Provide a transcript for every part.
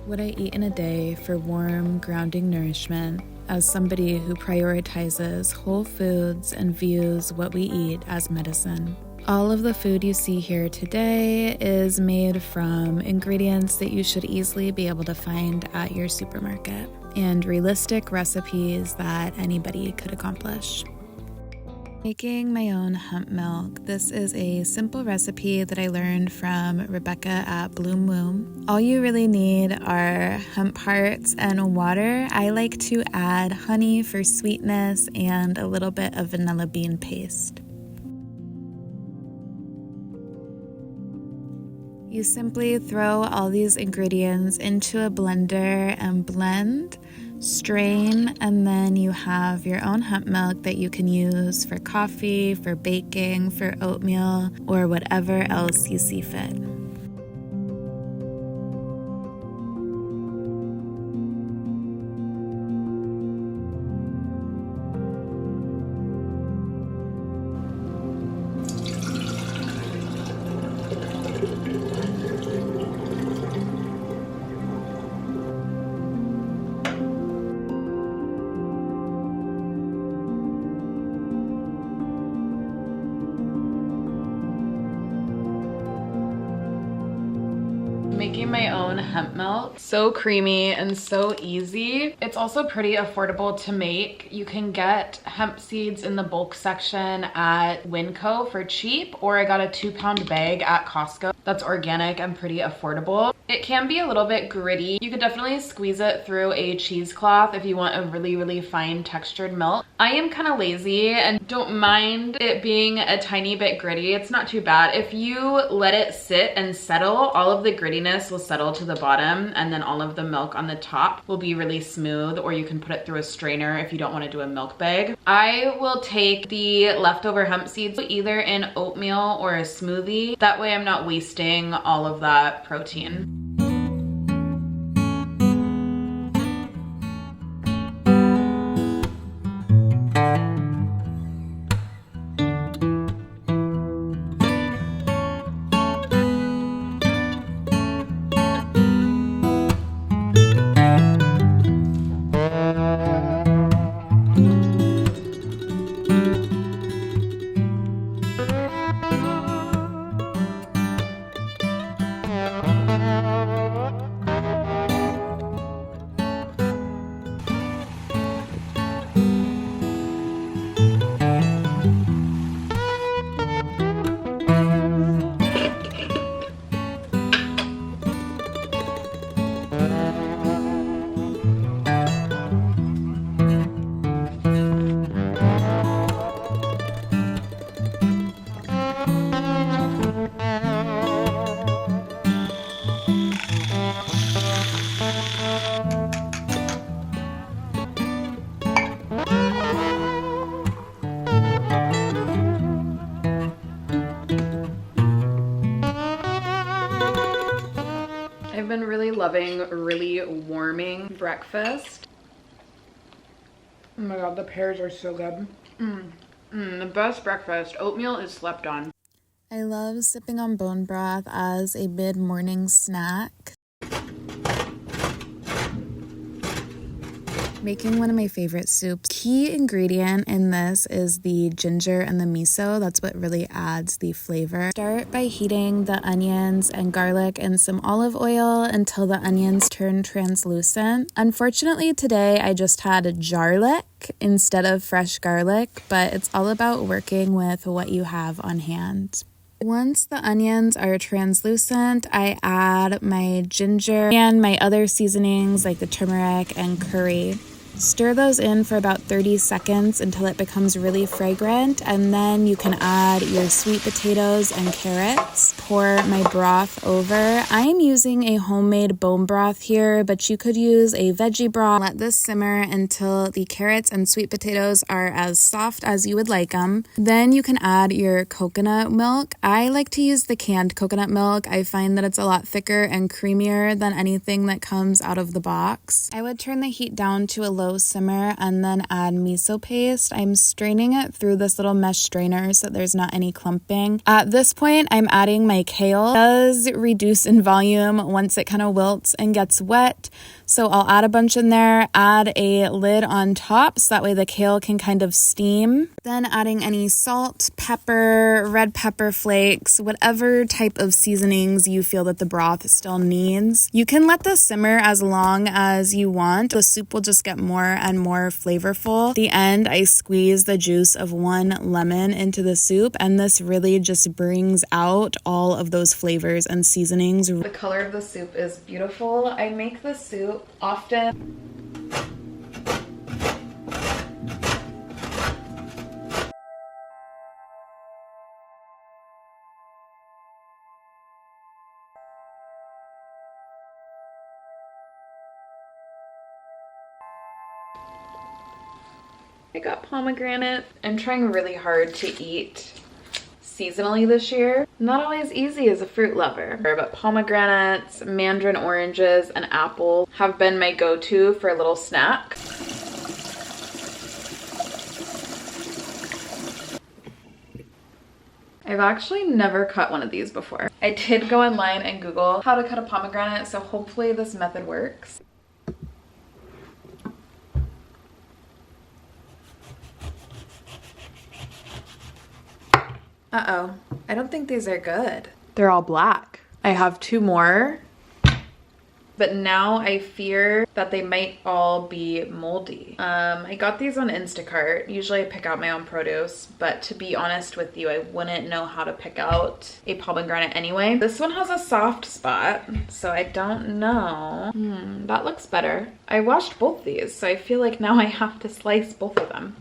What I eat in a day for warm, grounding nourishment as somebody who prioritizes whole foods and views what we eat as medicine. All of the food you see here today is made from ingredients that you should easily be able to find at your supermarket and realistic recipes that anybody could accomplish. Making my own hemp milk. This is a simple recipe that I learned from Rebecca at Blumewomb. All you really need are hemp hearts and water. I like to add honey for sweetness and a little bit of vanilla bean paste. You simply throw all these ingredients into a blender and blend, strain, and then you have your own hemp milk that you can use for coffee, for baking, for oatmeal, or whatever else you see fit. Making my own hemp milk. So creamy and so easy. It's also pretty affordable to make. You can get hemp seeds in the bulk section at Winco for cheap, or I got a 2-pound bag at Costco. That's organic and pretty affordable. It can be a little bit gritty. You could definitely squeeze it through a cheesecloth if you want a really, really fine textured milk. I am kind of lazy and don't mind it being a tiny bit gritty. It's not too bad. If you let it sit and settle, all of the grittiness will settle to the bottom, and then all of the milk on the top will be really smooth, or you can put it through a strainer if you don't want to do a milk bag. I will take the leftover hemp seeds either in oatmeal or a smoothie. That way I'm not wasting all of that protein. I've been really loving really warming breakfast. Oh my god, the pears are so good. The best breakfast. Oatmeal is slept on. I love sipping on bone broth as a mid-morning snack. Making one of my favorite soups. Key ingredient in this is the ginger and the miso. That's what really adds the flavor. Start by heating the onions and garlic in some olive oil until the onions turn translucent. Unfortunately, today I just had a garlic instead of fresh garlic, but it's all about working with what you have on hand. Once the onions are translucent, I add my ginger and my other seasonings like the turmeric and curry. Stir those in for about 30 seconds until it becomes really fragrant, and then you can add your sweet potatoes and carrots. Pour my broth over. I'm using a homemade bone broth here, but you could use a veggie broth. Let this simmer until the carrots and sweet potatoes are as soft as you would like them. Then you can add your coconut milk. I like to use the canned coconut milk. I find that it's a lot thicker and creamier than anything that comes out of the box. I would turn the heat down to a low slow simmer and then add miso paste. I'm straining it through this little mesh strainer so there's not any clumping. At this point, I'm adding my kale. It does reduce in volume once it kind of wilts and gets wet. So I'll add a bunch in there, add a lid on top so that way the kale can kind of steam. Then adding any salt, pepper, red pepper flakes, whatever type of seasonings you feel that the broth still needs. You can let this simmer as long as you want. The soup will just get more and more flavorful. At the end, I squeeze the juice of 1 lemon into the soup, and this really just brings out all of those flavors and seasonings. The color of the soup is beautiful. I make the soup often. I got pomegranate. I'm trying really hard to eat seasonally this year. Not always easy as a fruit lover, but pomegranates, mandarin oranges, and apples have been my go-to for a little snack. I've actually never cut one of these before. I did go online and Google how to cut a pomegranate, so hopefully this method works. Uh-oh, I don't think these are good. They're all black. I have 2 more, but now I fear that they might all be moldy. I got these on Instacart. Usually I pick out my own produce, but to be honest with you, I wouldn't know how to pick out a pomegranate anyway. This one has a soft spot, so I don't know. That looks better. I washed both these, so I feel like now I have to slice both of them.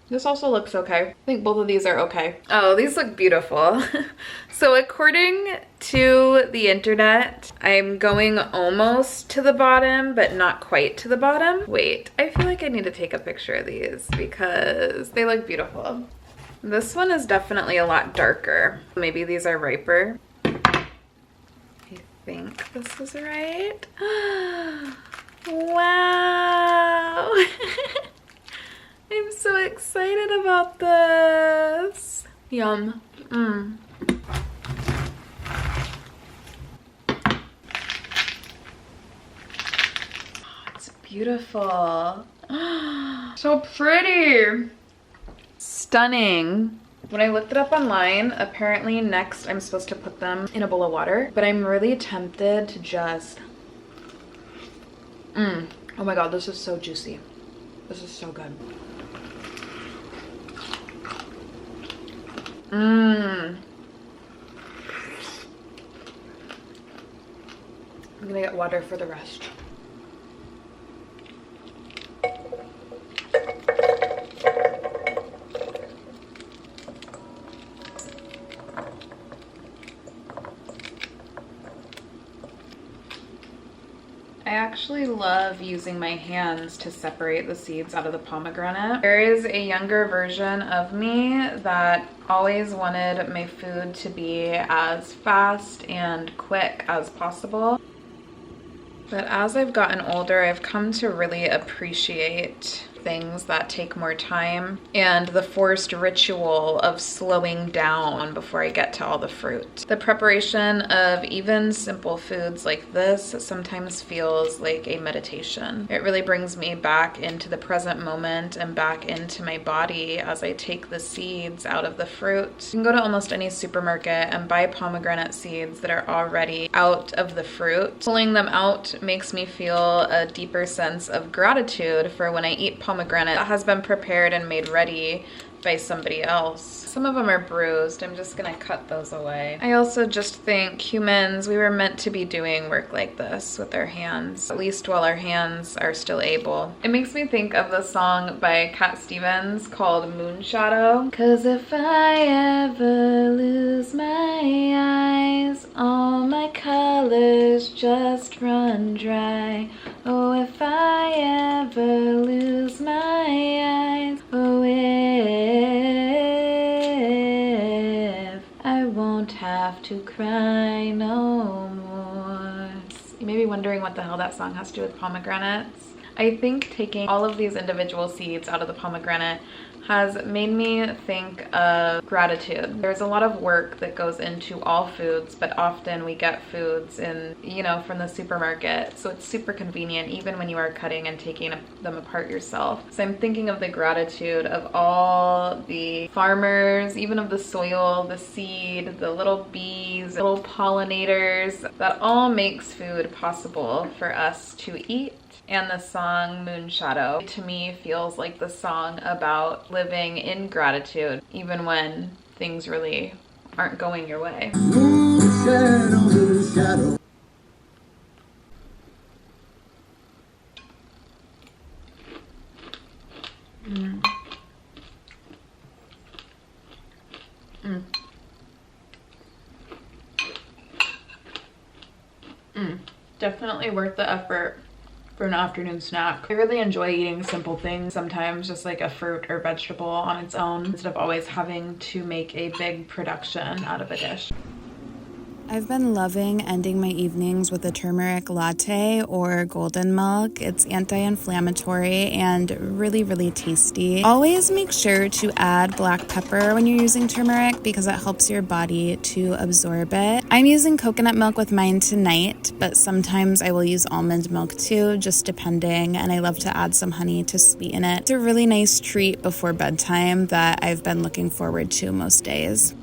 This also looks okay. I think both of these are okay. Oh, these look beautiful. So according to the internet, I'm going almost to the bottom, but not quite to the bottom. Wait, I feel like I need to take a picture of these because they look beautiful. This one is definitely a lot darker. Maybe these are riper. I think this is right. Wow. I'm so excited about this. Yum. It's beautiful. So pretty. Stunning. When I looked it up online, apparently next I'm supposed to put them in a bowl of water, but I'm really tempted to just... Oh my god, this is so juicy. This is so good. I'm gonna get water for the rest. I actually love using my hands to separate the seeds out of the pomegranate. There is a younger version of me that always wanted my food to be as fast and quick as possible. But as I've gotten older, I've come to really appreciate things that take more time and the forced ritual of slowing down before I get to all the fruit. The preparation of even simple foods like this sometimes feels like a meditation. It really brings me back into the present moment and back into my body as I take the seeds out of the fruit. You can go to almost any supermarket and buy pomegranate seeds that are already out of the fruit. Pulling them out makes me feel a deeper sense of gratitude for when I eat pomegranate that has been prepared and made ready by somebody else. Some of them are bruised. I'm just gonna cut those away. I also just think humans, we were meant to be doing work like this with our hands, at least while our hands are still able. It makes me think of the song by Cat Stevens called Moonshadow. 'Cause if I ever lose my eyes, all my colors just run dry. Oh, if I ever lose my eyes, oh, if I won't have to cry no more. You may be wondering what the hell that song has to do with pomegranates. I think taking all of these individual seeds out of the pomegranate has made me think of gratitude. There's a lot of work that goes into all foods, but often we get foods in, you know, from the supermarket. So it's super convenient even when you are cutting and taking them apart yourself. So I'm thinking of the gratitude of all the farmers, even of the soil, the seed, the little bees, little pollinators, that all makes food possible for us to eat. And the song Moonshadow to me feels like the song about living in gratitude even when things really aren't going your way. Moonshadow, moonshadow. Definitely worth the effort for an afternoon snack. I really enjoy eating simple things, sometimes just like a fruit or vegetable on its own, instead of always having to make a big production out of a dish. I've been loving ending my evenings with a turmeric latte or golden milk. It's anti-inflammatory and really, really tasty. Always make sure to add black pepper when you're using turmeric because it helps your body to absorb it. I'm using coconut milk with mine tonight, but sometimes I will use almond milk too, just depending, and I love to add some honey to sweeten it. It's a really nice treat before bedtime that I've been looking forward to most days.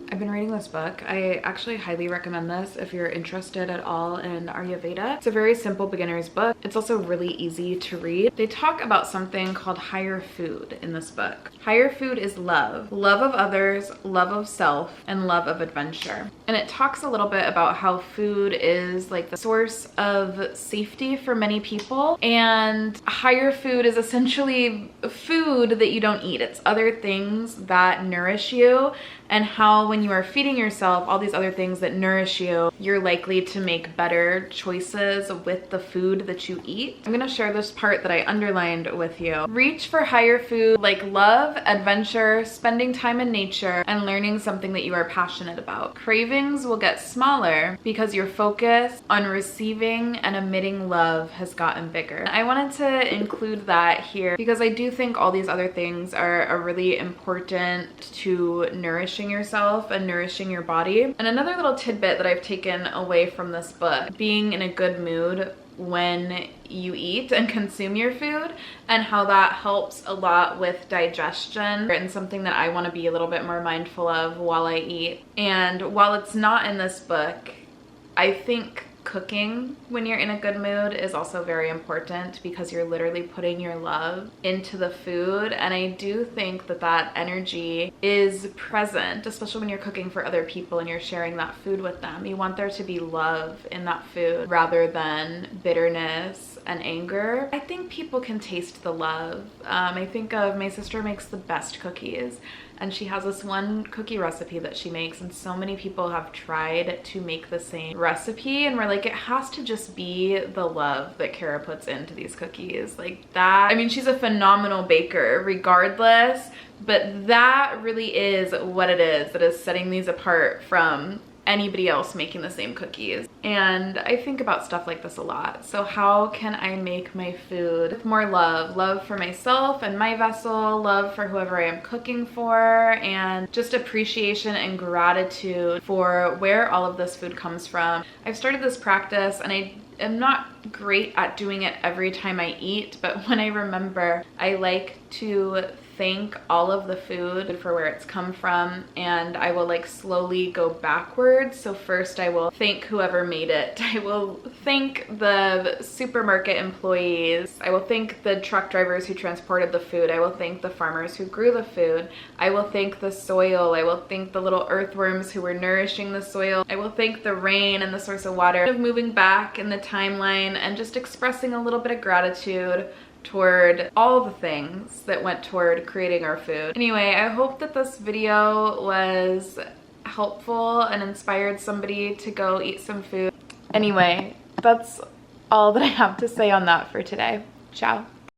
I've been reading this book. I actually highly recommend this if you're interested at all in Ayurveda. It's a very simple beginner's book. It's also really easy to read. They talk about something called higher food in this book. Higher food is love. Love of others, love of self, and love of adventure. And it talks a little bit about how food is like the source of safety for many people. And higher food is essentially food that you don't eat. It's other things that nourish you, and how when you are feeding yourself all these other things that nourish you, you're likely to make better choices with the food that you eat. I'm gonna share this part that I underlined with you. Reach for higher food like love, adventure, spending time in nature, and learning something that you are passionate about. Cravings will get smaller because your focus on receiving and emitting love has gotten bigger. I wanted to include that here because I do think all these other things are really important to nourishing yourself and nourishing your body. And another little tidbit that I've taken away from this book, being in a good mood when you eat and consume your food, and how that helps a lot with digestion, and something that I want to be a little bit more mindful of while I eat. And while it's not in this book, I think cooking when you're in a good mood is also very important because you're literally putting your love into the food. And I do think that that energy is present, especially when you're cooking for other people and you're sharing that food with them. You want there to be love in that food rather than bitterness and anger. I think people can taste the love. I think of my sister makes the best cookies, and she has this one cookie recipe that she makes, and so many people have tried to make the same recipe, and we're like, it has to just be the love that Kara puts into these cookies. Like that, I mean, she's a phenomenal baker regardless, but that really is what it is that is setting these apart from anybody else making the same cookies. And I think about stuff like this a lot. So how can I make my food with more love? Love for myself and my vessel, love for whoever I am cooking for, and just appreciation and gratitude for where all of this food comes from. I've started this practice, and I am not great at doing it every time I eat, but when I remember, I like to thank all of the food for where it's come from, and I will like slowly go backwards. So first I will thank whoever made it. I will thank the supermarket employees. I will thank the truck drivers who transported the food. I will thank the farmers who grew the food. I will thank the soil. I will thank the little earthworms who were nourishing the soil. I will thank the rain and the source of water. Of moving back in the timeline and just expressing a little bit of gratitude toward all the things that went toward creating our food. Anyway, I hope that this video was helpful and inspired somebody to go eat some food. Anyway, that's all that I have to say on that for today. Ciao.